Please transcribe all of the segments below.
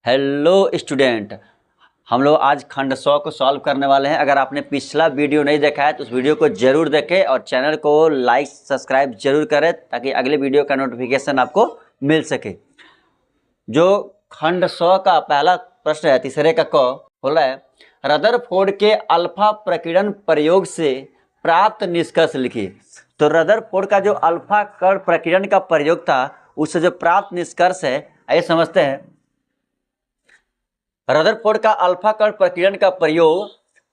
Hello student, हम लोग आज खंड 100 को सॉल्व करने वाले हैं। अगर आपने पिछला वीडियो नहीं देखा है तो उस वीडियो को जरूर देखें और चैनल को लाइक सब्सक्राइब जरूर करें ताकि अगले वीडियो का नोटिफिकेशन आपको मिल सके। जो खंड 100 का पहला प्रश्न है, तीसरे का क बोला है, रदरफोर्ड के अल्फा प्रकीर्णन प्रयोग से प्राप्त निष्कर्ष लिखिए। तो रदरफोर्ड का जो अल्फा कण प्रकीर्णन का प्रयोग था उससे जो प्राप्त निष्कर्ष है, आइए समझते हैं। रदरफोर्ड का अल्फा कण प्रकीर्णन का प्रयोग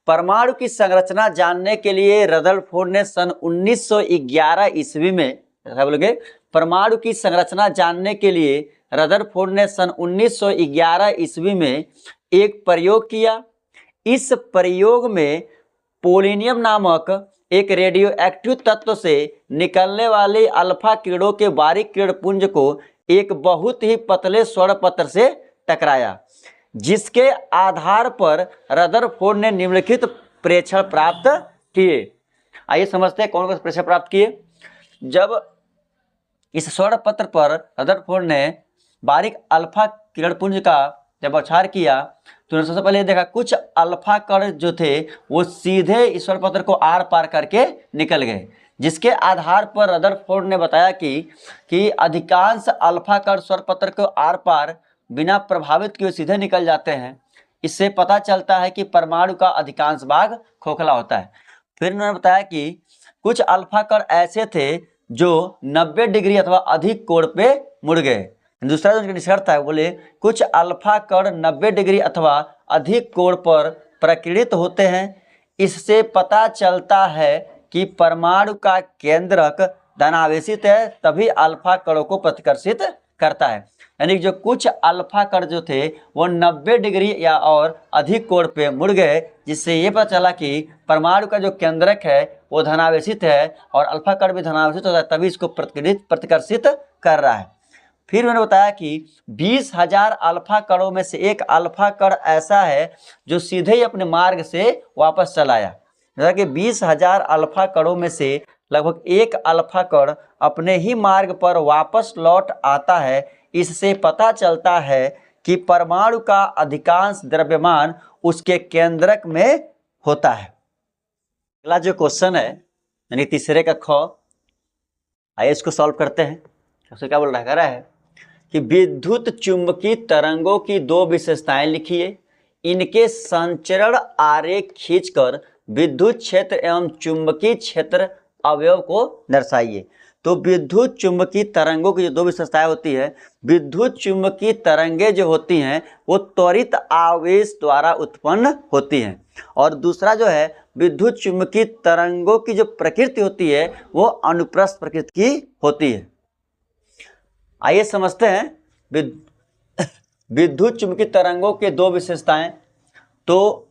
परमाणु की संरचना जानने के लिए रदरफोर्ड ने सन 1911 ईस्वी में, क्या बोलोगे, परमाणु की संरचना जानने के लिए रदरफोर्ड ने सन 1911 ईस्वी में एक प्रयोग किया। इस प्रयोग में पोलोनियम नामक एक रेडियो एक्टिव तत्व से निकलने वाले अल्फा किरणों के बारीक किरण पुंज को एक बहुत ही पतले स्वर्ण पत्र से टकराया, जिसके आधार पर रदरफोर्ड ने निम्नलिखित प्रेक्षण प्राप्त किए। आइए समझते हैं कौन कौन से प्रेक्षण प्राप्त किए। जब इस स्वर्ण पत्र पर रदरफोर्ड ने बारीक अल्फा किरण पुंज का जब बौछार किया तो उन्होंने सबसे पहले देखा कुछ अल्फा कण जो थे वो सीधे इस स्वर्ण पत्र को आर पार करके निकल गए, जिसके आधार पर रदरफोर्ड ने बताया कि अधिकांश अल्फा कण स्वर्ण पत्र को आर पार बिना प्रभावित किए सीधे निकल जाते हैं। इससे पता चलता है कि परमाणु का अधिकांश भाग खोखला होता है। फिर उन्होंने बताया कि कुछ अल्फा कण ऐसे थे जो 90 डिग्री अथवा अधिक कोण पे मुड़ गए। दूसरा जो निष्कर्ष था, बोले कुछ अल्फा कण 90 डिग्री अथवा अधिक कोण पर प्रकीर्णित होते हैं। इससे पता चलता है कि परमाणु का केंद्रक धनावेशित है, तभी अल्फा कणों को प्रतिकर्षित करता है। यानी जो कुछ अल्फा कण जो थे वो 90 डिग्री या और अधिक कोण पे मुड़ गए, जिससे ये पता चला कि परमाणु का जो केंद्रक है वो धनावेशित है और अल्फा कण भी धनावेशित होता है, तभी इसको प्रतिकर्षित कर रहा है। फिर मैंने बताया कि 20,000 अल्फा कणों में से एक अल्फा कण ऐसा है जो सीधे ही अपने मार्ग से वापस चला आया। जैसा कि 20,000 अल्फा कणों में से लगभग एक अल्फा कण अपने ही मार्ग पर वापस लौट आता है। इससे पता चलता है कि परमाणु का अधिकांश द्रव्यमान उसके केंद्रक में होता है। अगला जो क्वेश्चन है यानी तीसरे का ख, आइए इसको सॉल्व करते हैं। उससे क्या बोल रहा है कि विद्युत चुंबकीय तरंगों की दो विशेषताएं लिखिए। इनके संचरण आरेख खींचकर विद्युत क्षेत्र एवं चुंबकीय क्षेत्र अवयव को दर्शाइए। तो विद्युत चुंबकीय तरंगों की जो दो विशेषताएं होती है, विद्युत चुंबकीय तरंगे जो होती हैं वो त्वरित आवेश द्वारा उत्पन्न होती हैं, और दूसरा जो है विद्युत चुंबकीय तरंगों की जो प्रकृति होती है वो अनुप्रस्थ प्रकृति की होती है। आइए समझते हैं विद्युत चुंबकीय तरंगों के दो विशेषताएं। तो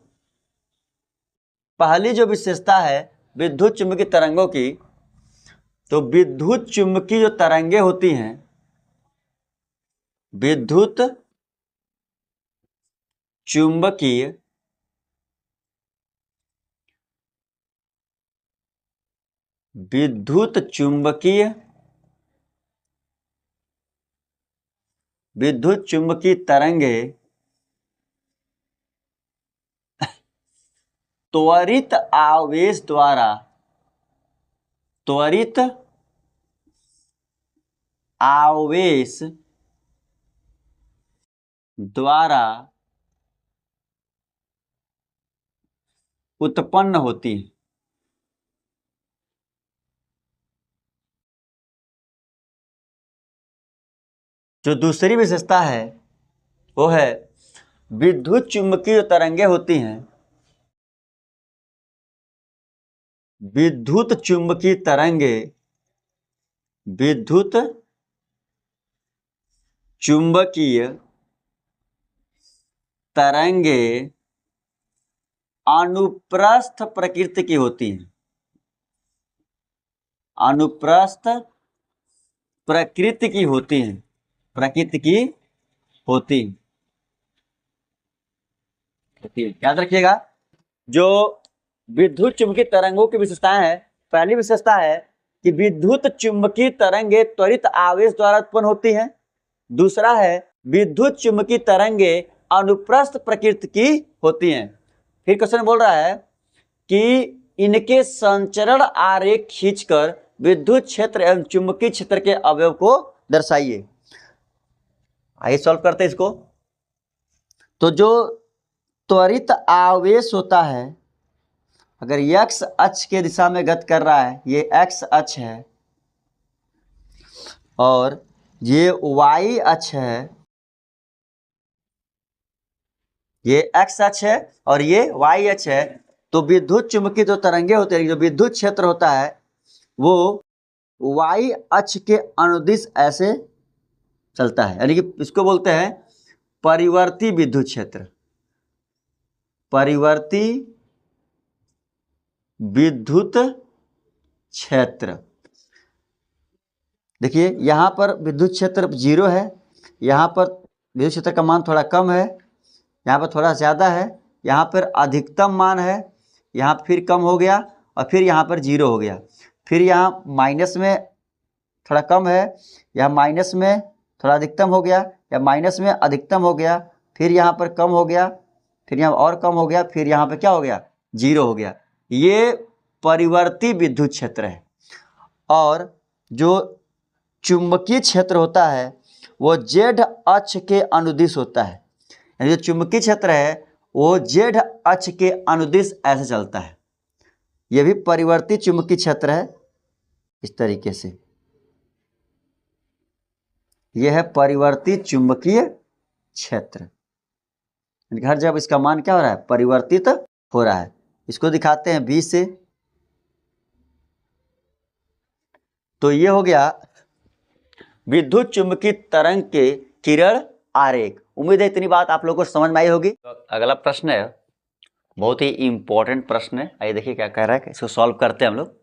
पहली जो विशेषता है विद्युत चुंबकीय तरंगों की, तो विद्युत चुंबकीय जो तरंगे होती हैं, विद्युत चुंबकीय तरंगे त्वरित आवेश द्वारा उत्पन्न होती है। जो दूसरी विशेषता है वो है विद्युत चुंबकीय तरंगे होती हैं, विद्युत चुंबकीय तरंगे अनुप्रस्थ प्रकृति की होती हैं, अनुप्रस्थ प्रकृति की होती हैं, याद रखिएगा। जो विद्युत चुंबकीय तरंगों की विशेषताएं है, पहली विशेषता है कि विद्युत चुंबकीय तरंगे त्वरित आवेश द्वारा उत्पन्न होती हैं। दूसरा है विद्युत चुम्बकीय तरंगे अनुप्रस्थ प्रकृति की होती हैं। फिर क्वेश्चन बोल रहा है कि इनके संचरण आरेख खींचकर विद्युत क्षेत्र एवं चुंबकीय क्षेत्र के अवयव को दर्शाइए। आइए सॉल्व करते हैं इसको। तो जो त्वरित आवेश होता है, अगर x अक्ष के दिशा में गति कर रहा है, ये x अक्ष है और ये y अक्ष है, ये x अक्ष है और ये y अक्ष है, तो विद्युत चुंबकीय जो तरंगे होते हैं, जो विद्युत क्षेत्र होता है वो y अक्ष के अनुदिश ऐसे चलता है, यानी कि इसको बोलते हैं परिवर्ती विद्युत क्षेत्र। परिवर्ती विद्युत क्षेत्र। देखिए यहां पर विद्युत क्षेत्र 0 है, यहां पर विद्युत क्षेत्र का मान थोड़ा कम है, यहाँ पर थोड़ा ज़्यादा है, यहाँ पर अधिकतम मान है, यहाँ फिर कम हो गया और फिर यहाँ पर 0 हो गया, फिर यहाँ माइनस में थोड़ा कम है, यहाँ माइनस में थोड़ा अधिकतम हो गया, या माइनस में अधिकतम हो गया, फिर यहाँ पर कम हो गया, फिर यहाँ और कम हो गया, फिर यहाँ पर क्या हो गया, 0 हो गया। ये परिवर्ती विद्युत क्षेत्र है। और जो चुंबकीय क्षेत्र होता है वो जेड अक्ष के अनुदिश होता है, यानी जो चुंबकीय क्षेत्र है वो जेड अक्ष के अनुदिश ऐसे चलता है। यह भी परिवर्ती चुंबकीय क्षेत्र है इस तरीके से। यह है परिवर्ती चुंबकीय क्षेत्र। हर जब इसका मान क्या हो रहा है, परिवर्तित हो रहा है। इसको दिखाते हैं बी से। तो ये हो गया विद्युत चुंबकीय तरंग के किरण आरेख। उम्मीद है इतनी बात आप लोगों को समझ में आई होगी। तो अगला प्रश्न है, बहुत ही इंपॉर्टेंट प्रश्न है। आइए देखिए क्या कह रहा है, इसको सॉल्व करते हैं हम लोग।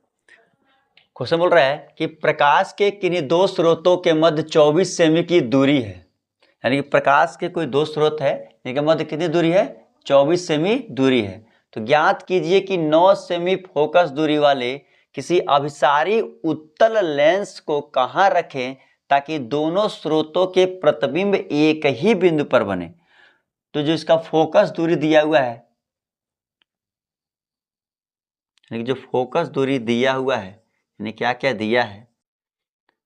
क्वेश्चन बोल रहा है कि प्रकाश के किन्हीं दो स्रोतों के मध्य 24 सेमी की दूरी है, यानी कि प्रकाश के कोई दो स्रोत है, इनके मध्य कितनी दूरी है, 24 सेमी दूरी है। तो ज्ञात कीजिए कि 9 सेमी फोकस दूरी वाले किसी अभिसारी उत्तल लेंस को कहाँ रखें ताकि दोनों स्रोतों के प्रतिबिंब एक ही बिंदु पर बने। तो जो इसका फोकस दूरी दिया हुआ है, यानी जो फोकस दूरी दिया हुआ है, यानी क्या क्या दिया है,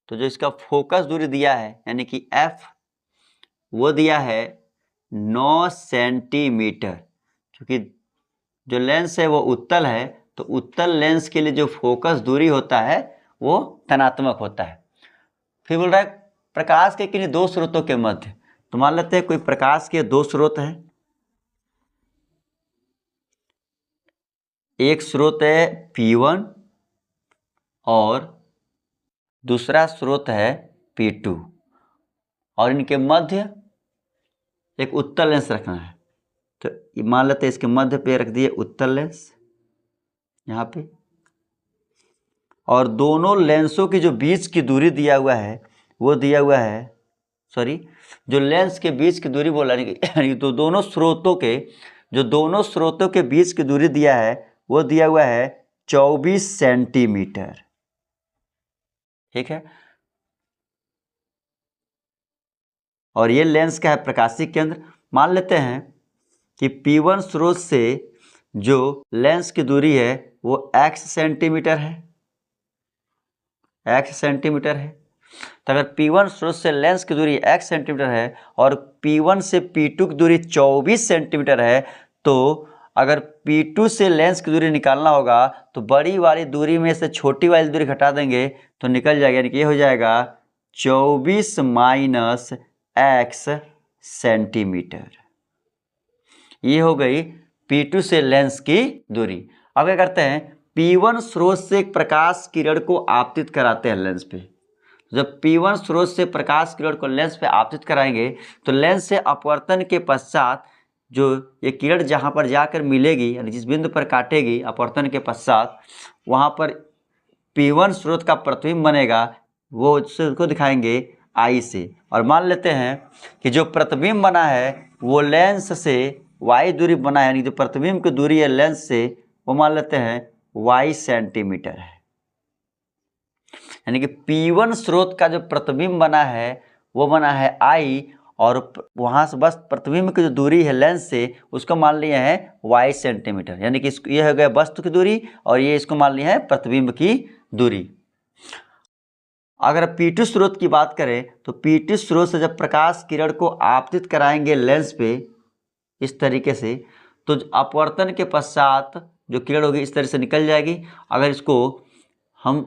तो जो इसका फोकस दूरी दिया है यानी कि f, वो दिया है 9 सेंटीमीटर। क्योंकि जो लेंस है वो उत्तल है, तो उत्तल लेंस के लिए जो फोकस दूरी होता है वो धनात्मक होता है। फिर बोल रहा है प्रकाश के किन्हीं दो स्रोतों के मध्य। तो मान लेते हैं कोई प्रकाश के दो स्रोत हैं, एक स्रोत है P1 और दूसरा स्रोत है P2, और इनके मध्य एक उत्तल लेंस रखना है। तो मान लेते हैं इसके मध्य पे रख दिए उत्तल लेंस यहाँ पे, और दोनों लेंसों की जो बीच की दूरी दिया हुआ है वो दिया हुआ है, सॉरी, जो लेंस के बीच की दूरी बोला नहीं, तो दोनों स्रोतों के बीच की दूरी दिया है वो दिया हुआ है 24 सेंटीमीटर। ठीक है, और ये लेंस का है प्रकाशीय केंद्र। मान लेते हैं कि P1 स्रोत से जो लेंस की दूरी है वो x सेंटीमीटर है, x सेंटीमीटर है। तो अगर P1 स्रोत से लेंस की दूरी x सेंटीमीटर है और P1 से P2 की दूरी 24 सेंटीमीटर है, तो अगर P2 से लेंस की दूरी निकालना होगा तो बड़ी वाली दूरी में से छोटी वाली दूरी घटा देंगे तो निकल जाएगा, यानी कि ये हो जाएगा 24 माइनस x सेंटीमीटर। ये हो गई P2 से लेंस की दूरी। अब क्या करते हैं, P1 स्रोत से एक प्रकाश किरण को आपतित कराते हैं लेंस पे। जब P1 स्रोत से प्रकाश किरण को लेंस पे आपतित कराएंगे तो लेंस से अपवर्तन के पश्चात जो ये किरण जहाँ पर जाकर मिलेगी, यानी जिस बिंदु पर काटेगी अपवर्तन के पश्चात, वहाँ पर P1 स्रोत का प्रतिबिंब बनेगा, वो उसको दिखाएंगे I से। और मान लेते हैं कि जो प्रतिबिंब बना है वो लेंस से y दूरी बना है, यानी जो प्रतिबिंब की दूरी है लेंस से वो मान लेते हैं y सेंटीमीटर है। यानी कि P1 स्रोत का जो प्रतिबिंब बना है वो बना है I, और वहाँ से बस प्रतिबिंब की जो दूरी है लेंस से उसको मान लिया है y सेंटीमीटर, यानी कि ये हो गया वस्तु की दूरी और ये इसको मान लिया है प्रतिबिंब की दूरी। अगर P2 स्रोत की बात करें तो P2 स्रोत से जब प्रकाश किरण को आपतित कराएंगे लेंस पे इस तरीके से, तो अपवर्तन के पश्चात जो किरण होगी इस तरह से निकल जाएगी। अगर इसको हम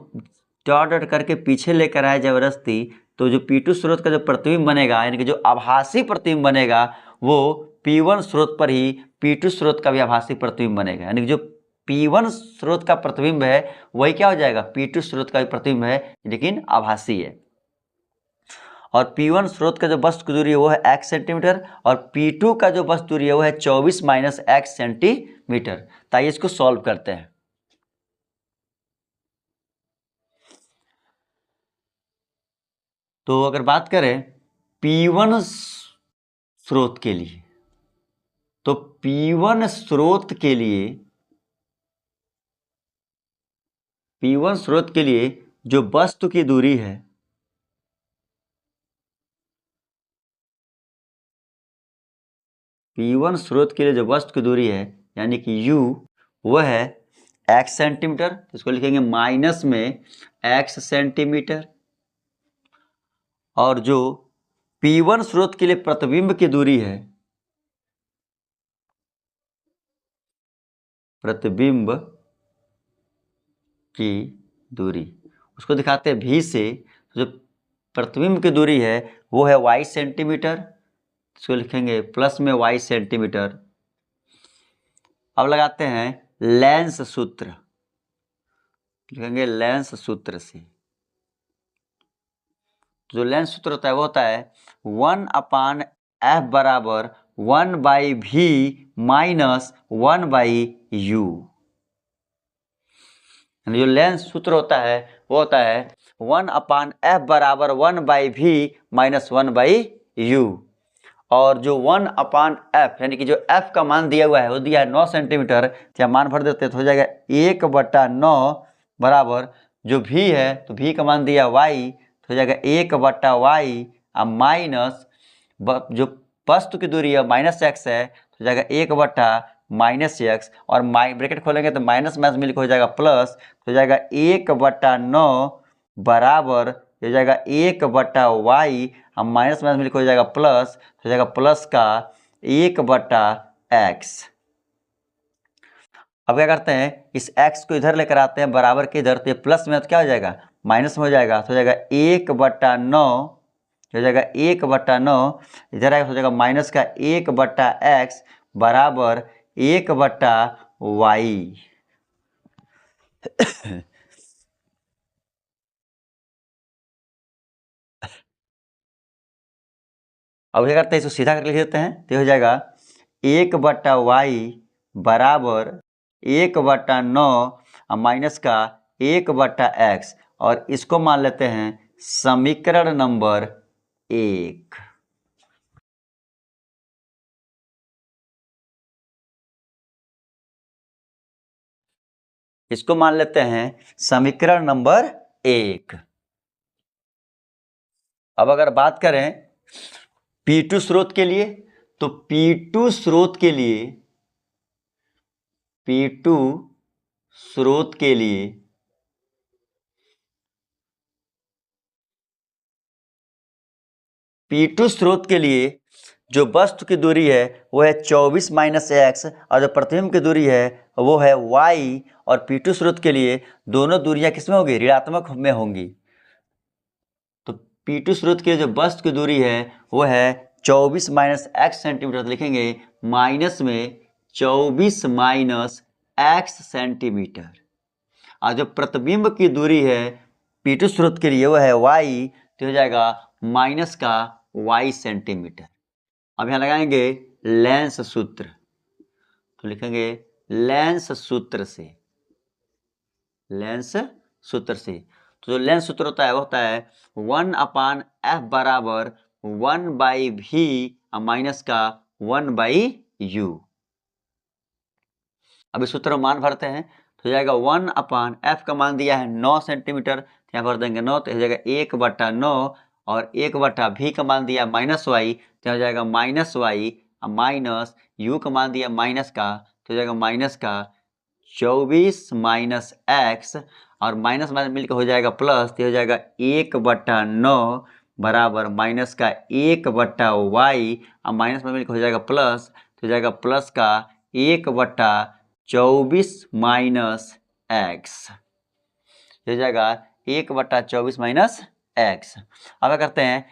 डॉट डॉट करके पीछे लेकर आए जबरदस्ती, तो जो P2 स्रोत का जो प्रतिबिंब बनेगा, यानी कि जो आभासी प्रतिबिंब बनेगा, वो P1 स्रोत पर ही P2 स्रोत का भी आभासी प्रतिबिंब बनेगा। यानी कि जो P1 स्रोत का प्रतिबिंब है वही क्या हो जाएगा, P2 स्रोत का भी प्रतिबिंब है, लेकिन आभासी है। और P1 स्रोत का जो वस्तु की दूरी है वो है x सेंटीमीटर और P2 का जो वस्तु दूरी है वो है 24 माइनस x सेंटीमीटर। तो आइए इसको सॉल्व करते हैं। तो अगर बात करें P1 स्रोत के लिए, तो P1 स्रोत के लिए जो वस्तु की दूरी है, P1 स्रोत के लिए जो वस्तु की दूरी है यानी कि U वह है x सेंटीमीटर, इसको लिखेंगे माइनस में x सेंटीमीटर। और जो P1 स्रोत के लिए प्रतिबिंब की दूरी है, प्रतिबिंब की दूरी उसको दिखाते हैं V से। जो प्रतिबिंब की दूरी है वो है y सेंटीमीटर, इसको लिखेंगे प्लस में y सेंटीमीटर। अब लगाते हैं लेंस सूत्र, लिखेंगे लेंस सूत्र से। जो लेंस सूत्र होता है वो होता है 1/f बराबर 1/v माइनस 1/u। जो लेंस सूत्र होता है वो होता है 1/f बराबर 1/v माइनस 1/u। और जो 1/f यानी कि जो f का मान दिया हुआ है वो दिया है 9 सेंटीमीटर, क्या मान भर देते तो हो जाएगा 1/9 बराबर जो v है तो v का मान दिया y तो हो जाएगा 1/y माइनस जो वस्तु की दूरी है माइनस x है तो हो जाएगा 1/-x और ब्रैकेट खोलेंगे तो माइनस माइनस मिलकर हो जाएगा प्लस, तो हो जाएगा 1/9 बराबर हो जाएगा 1/y हम माइनस माइनस मिलकर हो जाएगा प्लस, हो जाएगा प्लस का 1/x। अब क्या करते हैं इस x को इधर लेकर आते हैं बराबर के इधर, तो ये प्लस में तो क्या हो जाएगा माइनस में हो जाएगा, तो हो जाएगा 1/9 हो जाएगा 1/9 इधर आएगा, हो जाएगा माइनस का 1/x बराबर 1/y। अब क्या करते हैं इसको सीधा करके लिख देते हैं, तो हो जाएगा 1/y बराबर 1/9 माइनस का 1/x और इसको मान लेते हैं समीकरण नंबर 1। इसको मान लेते हैं समीकरण नंबर 1। अब अगर बात करें P2 स्रोत के लिए, तो P2 स्रोत के लिए P2 स्रोत के लिए P2 स्रोत के लिए जो वस्तु की दूरी है वो है 24 माइनस x और जो प्रतिबिंब की दूरी है वो है y। और P2 स्रोत के लिए दोनों दूरियां किसमें होंगी, ऋणात्मक में होंगी। तो P2 स्रोत के लिए जो वस्तु की दूरी है वो है 24 माइनस x सेंटीमीटर, तो लिखेंगे माइनस में 24 माइनस x सेंटीमीटर। और जो प्रतिबिंब की दूरी है P2 स्रोत के लिए वो है y, तो हो जाएगा माइनस का y सेंटीमीटर। अब यहाँ लगाएंगे लेंस सूत्र, तो लिखेंगे लेंस सूत्र से, लेंस सूत्र से। तो जो लेंस सूत्र होता है वो होता है 1/f बराबर 1/v माइनस का 1/u। अब इस सूत्र में मान भरते हैं तो हो जाएगा 1/f का मान दिया है 9 सेंटीमीटर, यहाँ भर देंगे 9 तो हो जाएगा 1/9 और 1/v का मान दिया -y तो हो जाएगा माइनस वाई माइनस यू का मान दिया माइनस का, तो हो जाएगा माइनस का 24 माइनस एक्स और माइनस माइनस मिलकर हो जाएगा प्लस, तो हो जाएगा 1/9 बराबर माइनस का 1/वाई और माइनस में मिलकर हो जाएगा प्लस, तो हो जाएगा प्लस का 1/24 माइनस एक्स, हो जाएगा 1/24 माइनस एक्स। अब क्या करते हैं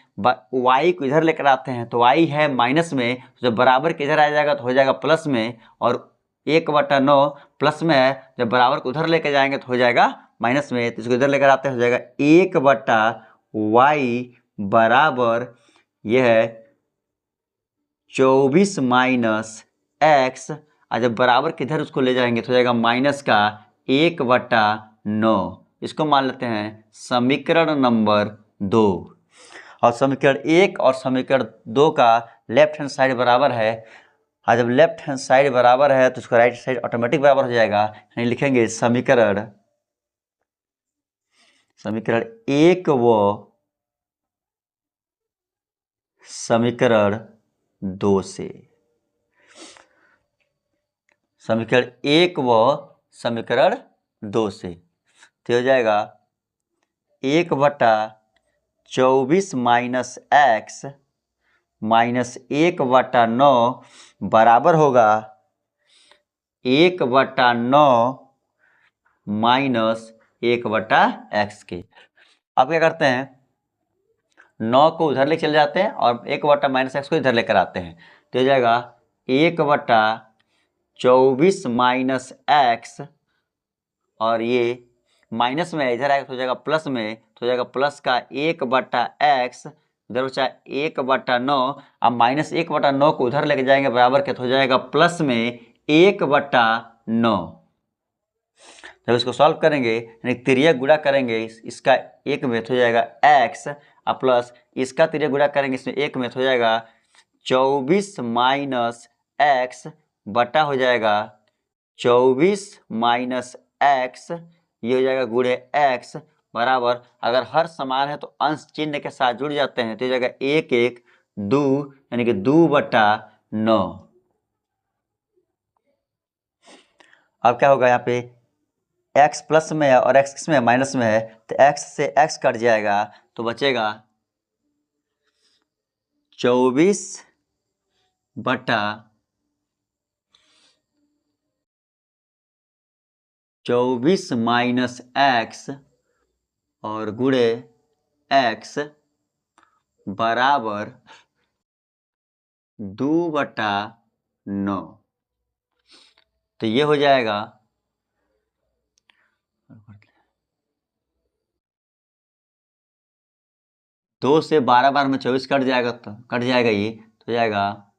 वाई को इधर लेकर आते हैं, तो वाई है माइनस में, तो जब बराबर के इधर आ जाएगा तो हो जाएगा प्लस में, और 1/9 प्लस में है, जब बराबर को उधर लेकर जाएंगे तो हो जाएगा माइनस में, तो इसको इधर लेकर आते हैं हो जाएगा 1/वाई बराबर यह है 24 माइनस एक्स, और जब बराबर के इधर उसको ले जाएंगे तो हो जाएगा माइनस का 1/9। इसको मान लेते हैं समीकरण नंबर 2, और समीकरण 1 और समीकरण 2 का लेफ्ट हैंड साइड बराबर है, और जब लेफ्ट हैंड साइड बराबर है तो उसका राइट साइड ऑटोमेटिक बराबर हो जाएगा, यानी लिखेंगे समीकरण 1 व समीकरण 2 से, समीकरण 1 व समीकरण 2 से, तो हो जाएगा 1/24 माइनस एक्स माइनस 1/9 बराबर होगा 1/9 माइनस 1/x के। अब क्या करते हैं 9 को उधर ले चले जाते हैं और 1/-x को इधर लेकर आते हैं, तो हो जाएगा 1/24 माइनस एक्स, और ये माइनस में इधर आएगा तो हो जाएगा प्लस में, तो हो जाएगा प्लस का 1/x, इधर बचा 1/9, अब माइनस 1/9 को उधर लेके जाएंगे बराबर के, तो हो जाएगा प्लस में 1/9। जब इसको सॉल्व करेंगे यानी तिर्यक गुणा करेंगे इसका एक में, तो हो जाएगा x और प्लस इसका तिर्यक गुणा करेंगे इसमें एक में, तो हो जाएगा 24 माइनस एक्स बटा हो जाएगा 24 माइनस एक्स, ये हो जाएगा गुणे x बराबर, अगर हर समान है तो अंश चिन्ह के साथ जुड़ जाते हैं, तो हो जाएगा 1 1 2 यानी कि 2/9। अब क्या होगा यहाँ पे x प्लस में है और x में माइनस में है, तो x से x कट जाएगा, तो बचेगा 24 माइनस एक्स और गुणे x बराबर 2/9, तो ये हो जाएगा 2 से 12 बार में 24 कट जाएगा, तो कट जाएगा ये, तो हो जाएगा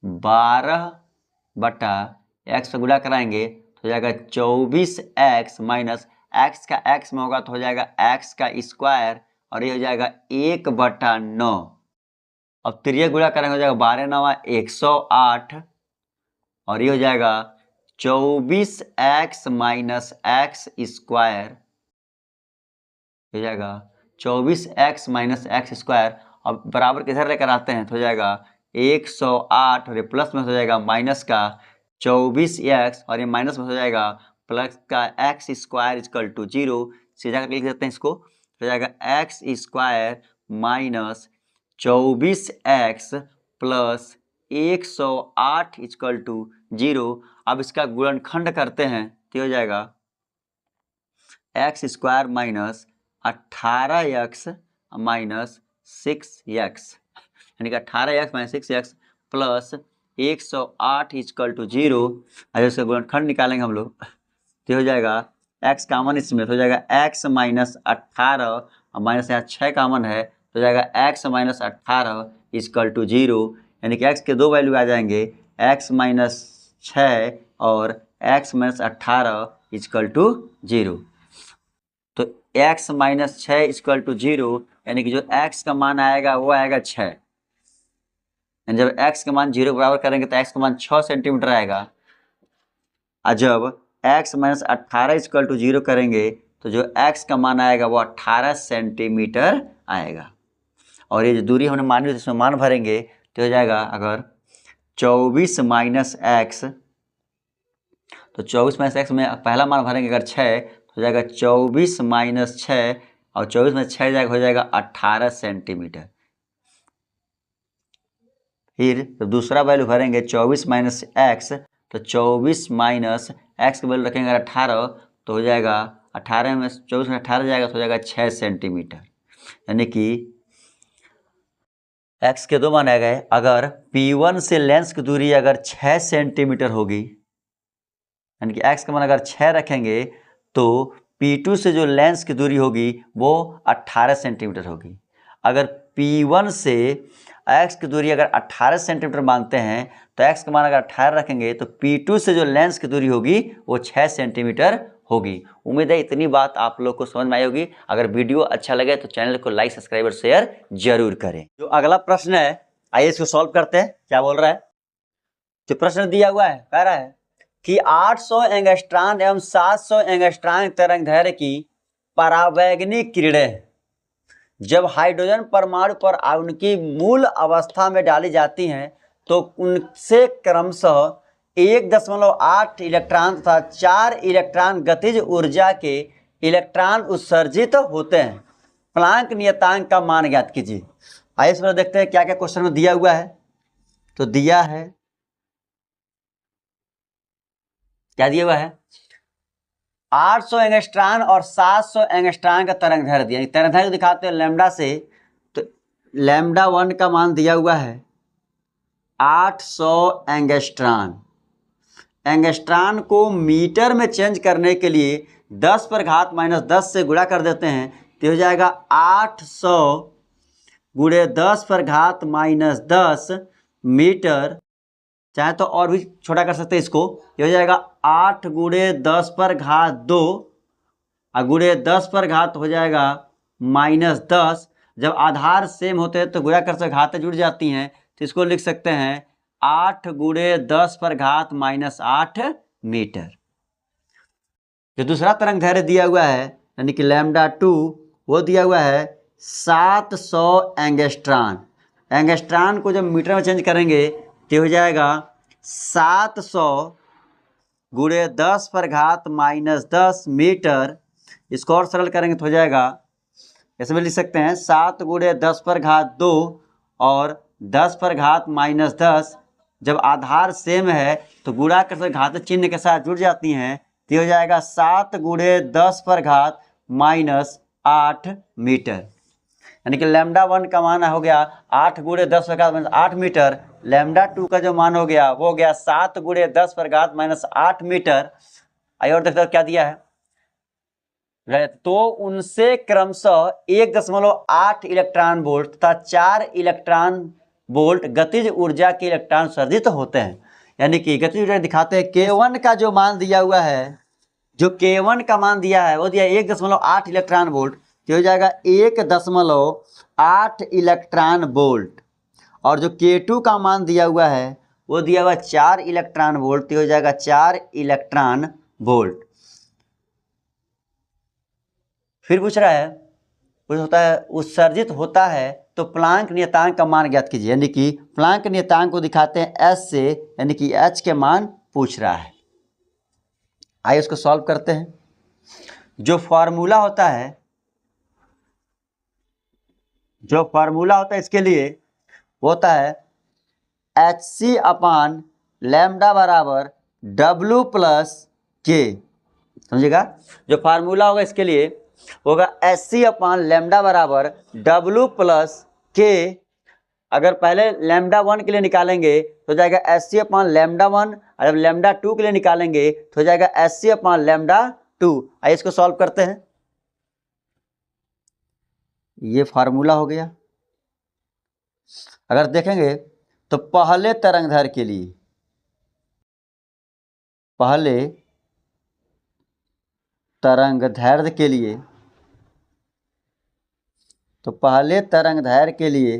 12/x से गुणा कराएंगे तो हो जाएगा 24x माइनस x का x में होगा तो हो जाएगा x का स्क्वायर, और ये हो जाएगा 1/9। अब तिर्यक गुणा करेंगे हो जाएगा 12 9 108, और ये हो जाएगा 24x माइनस x स्क्वायर, हो जाएगा 24x माइनस x स्क्वायर। अब बराबर किधर लेकर आते हैं तो हो जाएगा 108 और ये प्लस में हो जाएगा माइनस का 24x, और ये माइनस में हो जाएगा प्लस का x स्क्वायर इक्वल टू 0, सीधा करके लिख देते हैं इसको, हो जाएगा x square minus 24x plus 108 equal to 0। अब इसका गुणनखंड करते हैं तो हो जाएगा x square minus 18x minus 6x, यानी कि 18x minus 6x plus 108 equal to 0। अगर इसका गुणनखंड निकालेंगे हम लोग तो हो जाएगा x कॉमन इसमें, तो हो जाएगा x माइनस 18 और माइनस यहाँ 6 कॉमन है, तो हो जाएगा x माइनस 18 इक्वल टू 0, यानी कि x के दो वैल्यू आ जाएंगे x माइनस 6 और x माइनस 18 इक्वल टू 0। तो x माइनस 6 इक्वल टू 0, यानी कि जो x का मान आएगा वो आएगा 6, यानी जब x का मान 0 के बराबर करेंगे तो x का मान 6 सेंटीमीटर आएगा, और जब x माइनस 18 इक्वल टू 0 करेंगे तो जो x का मान आएगा वो 18 सेंटीमीटर आएगा। और ये जो दूरी हमने मानी इसमें मान भरेंगे तो हो जाएगा अगर 24 माइनस एक्स, तो 24 माइनस एक्स में पहला मान भरेंगे अगर 6 तो हो जाएगा 24 माइनस 6 और 24 में 6 जाएगा हो जाएगा 18 सेंटीमीटर। फिर तो दूसरा वैल्यू भरेंगे 24 माइनस एक्स, तो 24 माइनस एक्स की वैल्यू रखेंगे 18 तो हो जाएगा 18 में 24 में 18 जाएगा तो हो जाएगा 6 सेंटीमीटर। यानी कि एक्स के दो मान आ गए। अगर P1 से लेंस की दूरी अगर 6 सेंटीमीटर होगी, यानी कि एक्स का मान अगर 6 रखेंगे तो P2 से जो लेंस की दूरी होगी वो 18 सेंटीमीटर होगी। अगर P1 से एक्स की दूरी अगर 18 सेंटीमीटर मानते हैं तो एक्स का मान अगर 18 रखेंगे तो P2 से जो लेंस की दूरी होगी वो 6 सेंटीमीटर होगी। उम्मीद है इतनी बात आप लोग को समझ में आई होगी। अगर वीडियो अच्छा लगे तो चैनल को लाइक, सब्सक्राइब और शेयर जरूर करें। जो अगला प्रश्न है आइए इसको सॉल्व करते हैं। क्या बोल रहा है, जो प्रश्न दिया हुआ है कह रहा है कि 800 एंगस्ट्रॉन एवं 700 एंगस्ट्रॉन तरंगदैर्घ्य की परावैगनिक किरणें जब हाइड्रोजन परमाणु पर उनकी मूल अवस्था में डाली जाती हैं तो उनसे क्रमशः 1.8 इलेक्ट्रॉन तथा 4 इलेक्ट्रॉन गतिज ऊर्जा के इलेक्ट्रॉन उत्सर्जित होते हैं। प्लांक नियतांक का मान ज्ञात कीजिए। आइए इस पर देखते हैं क्या क्या क्वेश्चन में दिया हुआ है। तो दिया है, क्या दिया हुआ है, 800 एंगस्ट्रॉन और 700 एंगस्ट्रॉन का तरंगदैर्घ्य दिया। तरंगदैर्घ्य दिखाते हैं लैम्डा से, तो लैम्डा 1 का मान दिया हुआ है 800 एंगस्ट्रॉन। एंगस्ट्रॉन को मीटर में चेंज करने के लिए 10 पर घात माइनस 10 से गुणा कर देते हैं तो हो जाएगा 800 गुणे 10 पर घात माइनस 10 मीटर। चाहे तो और भी छोटा कर सकते हैं इसको, ये हो जाएगा 8 गुणे 10 पर घात 2 और गुणे 10 पर घात हो जाएगा माइनस 10। जब आधार सेम होते हैं तो गुणा कर सकते, घातें जुड़ जाती हैं तो इसको लिख सकते हैं 8 गुणे 10 पर घात माइनस 8 मीटर। जो दूसरा तरंगदैर्घ्य दिया हुआ है यानी कि लैम्डा 2 वो दिया हुआ है 700 एंगस्ट्रॉन। एंगस्ट्रॉन को जब मीटर में चेंज करेंगे तो हो जाएगा 700 गुणे 10 पर घात माइनस 10 मीटर। इसको और सरल करेंगे तो हो जाएगा, ऐसे भी लिख सकते हैं 7 गुणे 10 पर घात 2 और 10 पर घात माइनस 10। जब आधार सेम है तो गुणा कर घात चिन्ह के साथ जुड़ जाती हैं तो हो जाएगा 7 गुणे 10 पर घात माइनस 8 मीटर। यानी कि लैम्डा 1 का मान हो गया 8 गुणे 10 पर घात माइनस 8 मीटर। लैम्डा 2 का जो मान हो गया वो हो गया 7 गुणे 10 पर घात माइनस 8 मीटर। आइए और देखते हैं क्या दिया है। तो उनसे क्रमशः 1.8 इलेक्ट्रॉन वोल्ट तथा 4 इलेक्ट्रॉन वोल्ट गतिज ऊर्जा के इलेक्ट्रॉन उत्सर्जित होते हैं। यानी कि गतिज ऊर्जा दिखाते हैं K1 का जो मान दिया हुआ है, जो K1 का मान दिया है वो दिया 1.8 इलेक्ट्रॉन वोल्ट तो हो जाएगा 1.8 इलेक्ट्रॉन वोल्ट। और जो K2 का मान दिया हुआ है वो दिया हुआ 4 इलेक्ट्रॉन वोल्ट तो हो जाएगा 4 इलेक्ट्रॉन वोल्ट। फिर पूछ रहा है, कुछ होता है उत्सर्जित होता है तो प्लांक नियतांक का मान ज्ञात कीजिए। यानी कि प्लांक नियतांक को दिखाते हैं S से, यानी कि H के मान पूछ रहा है। आइए उसको सॉल्व करते हैं। जो फार्मूला होता है, जो फार्मूला होता है इसके लिए वो होता है HC अपान लैम्डा बराबर W प्लस K। समझिएगा, जो फार्मूला होगा इसके लिए होगा HC अपान लैम्डा बराबर W प्लस K। अगर पहले लैम्डा 1 के लिए निकालेंगे तो हो जाएगा HC अपान लैम्डा 1, और जब लैम्डा 2 के लिए निकालेंगे तो हो जाएगा HC अपान लैम्डा 2। आइए इसको सॉल्व करते हैं। ये फार्मूला हो गया। अगर देखेंगे तो पहले तरंगदैर्घ्य के लिए, पहले तरंगदैर्घ्य के लिए, तो पहले तरंगदैर्घ्य के लिए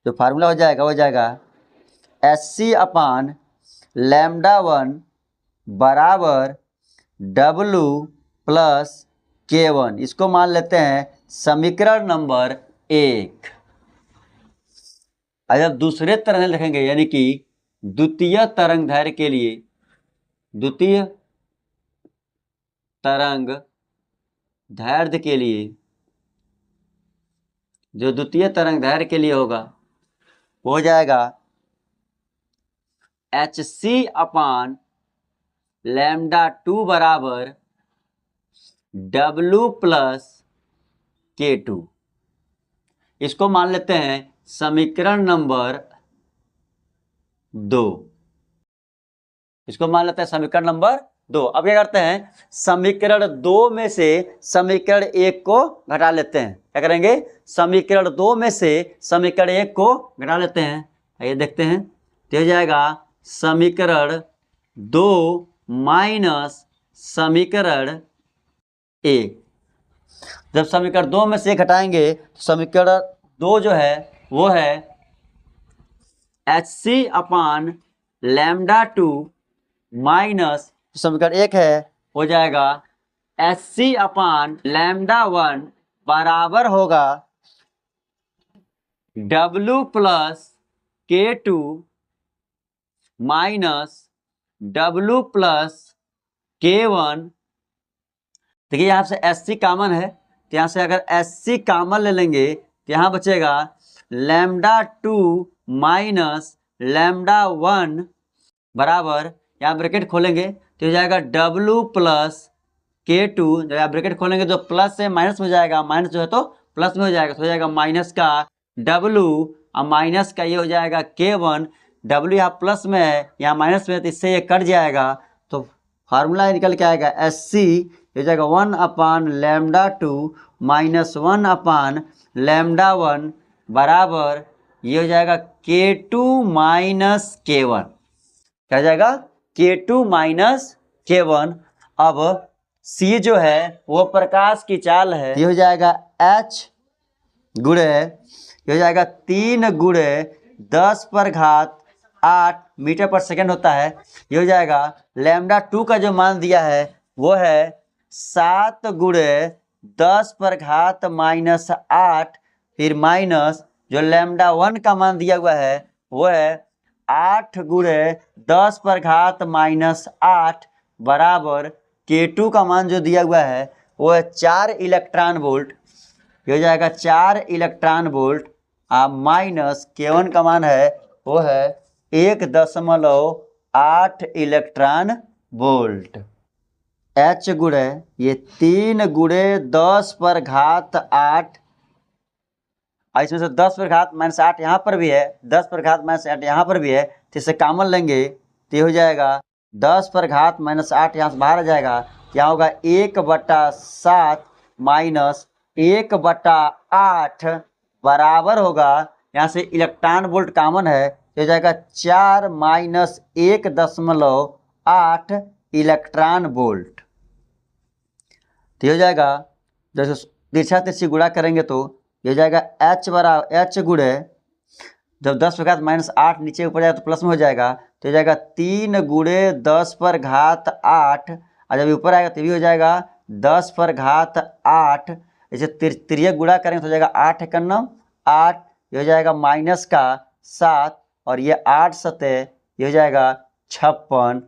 जो फार्मूला हो जाएगा HC अपान लैम्डा 1 बराबर W प्लस K1। इसको मान लेते हैं समीकरण नंबर 1। जब दूसरे तरंग लिखेंगे यानी कि द्वितीय तरंग दैर्ध्य के लिए, द्वितीय तरंग दैर्ध्य के लिए, जो द्वितीय तरंग दैर्ध्य के लिए होगा वो हो जाएगा hc/λ2 बराबर W + K2। इसको मान लेते हैं समीकरण नंबर 2। इसको मान लेते हैं समीकरण नंबर 2। अब क्या करते हैं, समीकरण 2 में से समीकरण 1 को घटा लेते हैं। क्या करेंगे, समीकरण 2 में से समीकरण 1 को घटा लेते हैं। आइए देखते हैं, तो हो जाएगा समीकरण 2 माइनस समीकरण 1। जब समीकरण 2 में से घटाएंगे तो समीकरण 2 जो है वो है hc/λ2 माइनस समीकरण 1 है हो जाएगा hc/λ1 बराबर होगा W + K2 minus W + K1। देखिए यहाँ से SC कॉमन है, तो यहाँ से अगर SC कॉमन ले लेंगे तो यहाँ बचेगा λ2 माइनस λ1 बराबर, यहाँ ब्रैकेट खोलेंगे तो हो जाएगा W + K2। जब आप ब्रैकेट खोलेंगे तो प्लस से माइनस में जाएगा, माइनस जो है तो प्लस में हो जाएगा, तो हो जाएगा माइनस का W और माइनस का ये हो जाएगा K1। W यहाँ प्लस में है, यहाँ माइनस में है, तो इससे ये कट जाएगा, तो फार्मूला निकल के आएगा SC हो जाएगा 1/λ2 माइनस 1/λ1 बराबर ये हो जाएगा K2 माइनस K1। क्या हो जाएगा, K2 माइनस K1। अब C जो है वो प्रकाश की चाल है, ये हो जाएगा H गुणे, ये हो जाएगा 3 गुणे 10⁸ मीटर पर सेकेंड होता है। ये हो जाएगा λ2 का जो मान दिया है वो है 7 गुणे 10⁻⁻8, फिर माइनस जो λ1 का मान दिया हुआ है वो है 8 गुणे 10⁻⁻8 बराबर K2 का मान जो दिया हुआ है वो है 4 इलेक्ट्रॉन वोल्ट। ये हो जाएगा 4 इलेक्ट्रॉन वोल्ट माइनस K1 का मान है वो है 1.8 इलेक्ट्रॉन वोल्ट। H गुणे ये 3 गुणे 10⁻8, इसमें से 10⁻⁻8 यहाँ पर भी है, 10⁻⁻8 यहाँ पर भी है, तो इसे कॉमन लेंगे तो ये हो जाएगा 10⁻⁻8 यहाँ से बाहर आ जाएगा, यहाँ होगा 1/7 माइनस 1/8 बराबर होगा, यहाँ से इलेक्ट्रॉन वोल्ट कॉमन है, तो हो जाएगा 4 माइनस 1.8 इलेक्ट्रॉन वोल्ट। तो हो जाएगा जैसे तिरछा तिरछी गुणा करेंगे तो ये हो जाएगा H बराबर H गुणे, जब 10⁻⁻8 नीचे ऊपर जाएगा तो प्लस में हो जाएगा, तो हो जाएगा 3 गुणे 10⁻8, और जब ऊपर आएगा तो भी हो जाएगा 10⁻8। इसे तिर्यक गुणा करेंगे तो हो जाएगा 8 × 9 8, ये हो जाएगा माइनस का 7 और ये 8 7 ये हो जाएगा 56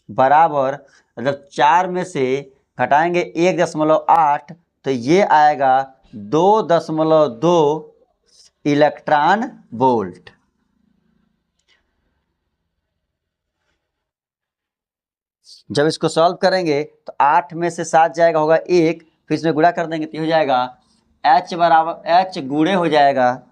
बराबर, मतलब 4 में से घटाएंगे 1.8 तो ये आएगा 2.2 इलेक्ट्रॉन वोल्ट। जब इसको सॉल्व करेंगे तो 8 में से 7 जाएगा होगा 1, फिर इसमें गुणा कर देंगे तो हो जाएगा H बराबर H गुणे हो जाएगा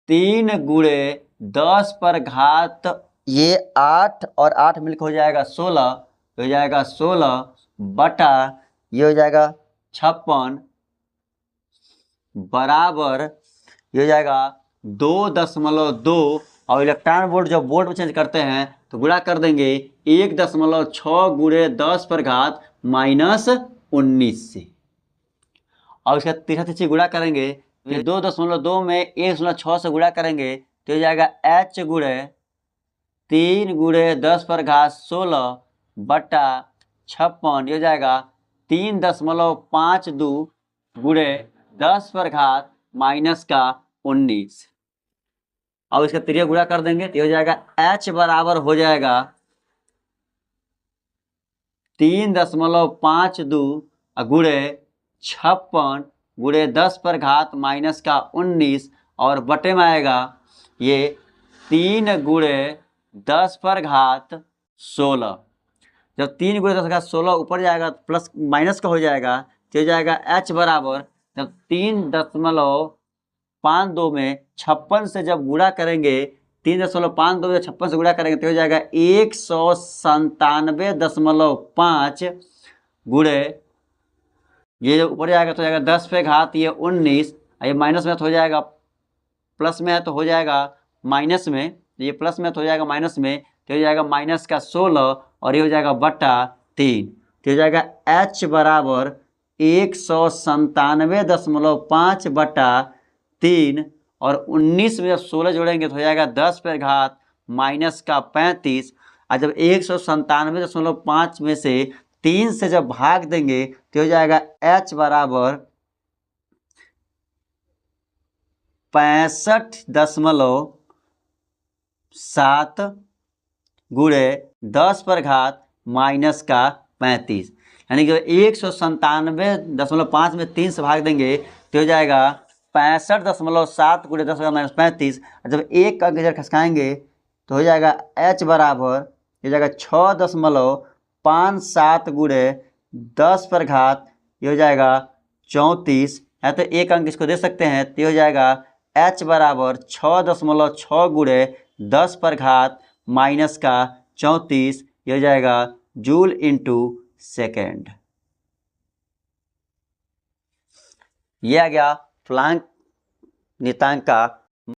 3 गुणे 10⁻, ये 8 और 8 मिलकर हो जाएगा 16, हो जाएगा 16 बटा ये हो जाएगा 56 बराबर ये हो जाएगा 2.2, और इलेक्ट्रॉन वोल्ट जब वोल्ट में चेंज करते हैं तो गुणा कर देंगे 1.6 गुणे 10⁻⁻19 से, और उसका तिरछा तिरछी गुणा करेंगे तो 2.2 में 1.6 से गुणा करेंगे तो हो जाएगा H गुणे 3 गुणे 10⁻16 बटा 56, ये हो जाएगा 3.52 गुणे 10⁻ माइनस का 19। अब इसका त्रिज्या गुणा कर देंगे तो हो जाएगा h बराबर हो जाएगा 3.52 गुणे 56 गुणे 10 पर घात माइनस का 19 और बटे में आएगा ये 3 गुणे 10 पर घात 16। जब 3 गुणे 10 पर घात 16 ऊपर जाएगा प्लस माइनस का हो जाएगा तो हो जाएगा h बराबर, जब 3.52 में 56 से जब गुणा करेंगे 3.52 में 56 से गुणा करेंगे तो हो जाएगा 197.5 गुणे, ये जो ऊपर जाएगा तो हो जाएगा 10 पे घात ये 19, ये माइनस में तो हो जाएगा प्लस में है तो हो जाएगा माइनस में, ये प्लस में तो हो जाएगा माइनस में तो हो जाएगा माइनस का 16 और ये हो जाएगा बटा 3। तो हो जाएगा h बराबर 197.5 बटा 3 और 19 में जब 16 जोड़ेंगे तो हो जाएगा 10 पर घात माइनस का 35। और जब 197.5 में से 3 से जब भाग देंगे तो हो जाएगा h बराबर 65.7 गुणे 10 पर घात माइनस का 35, यानी कि 197.5 में 3 से भाग देंगे तो हो जाएगा 65.7 गुणे 10 पर घात माइनस 35। जब एक का अंक खसकाएंगे तो हो जाएगा h बराबर हो जाएगा 6.57 गुणे 10 पर घात ये हो जाएगा 34 है, तो एक अंक इसको दे सकते हैं तो हो जाएगा h बराबर 6.6 गुणे 10 पर घात माइनस का 34, ये हो जाएगा जूल इंटू सेकेंड। ये आ गया प्लैंक नियतांक का